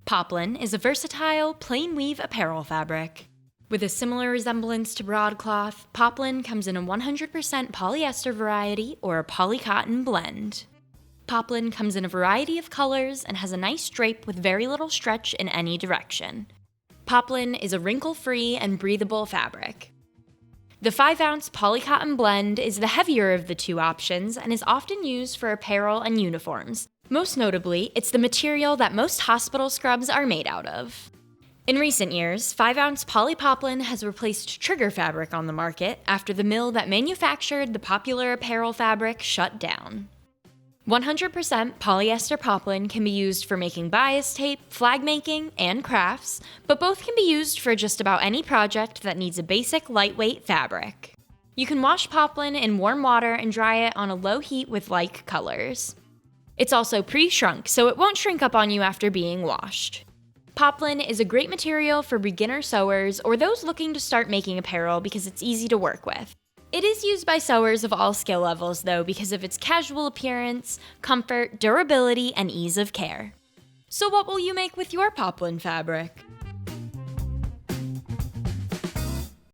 Poplin is a versatile, plain weave apparel fabric. With a similar resemblance to broadcloth, poplin comes in a 100% polyester variety or a polycotton blend. Poplin comes in a variety of colors and has a nice drape with very little stretch in any direction. Poplin is a wrinkle-free and breathable fabric. The 5-ounce polycotton blend is the heavier of the two options and is often used for apparel and uniforms. Most notably, it's the material that most hospital scrubs are made out of. In recent years, 5-ounce polypoplin has replaced trigger fabric on the market after the mill that manufactured the popular apparel fabric shut down. 100% polyester poplin can be used for making bias tape, flag making, and crafts, but both can be used for just about any project that needs a basic lightweight fabric. You can wash poplin in warm water and dry it on a low heat with like colors. It's also pre-shrunk, so it won't shrink up on you after being washed. Poplin is a great material for beginner sewers or those looking to start making apparel because it's easy to work with. It is used by sewers of all skill levels, though, because of its casual appearance, comfort, durability, and ease of care. So what will you make with your poplin fabric?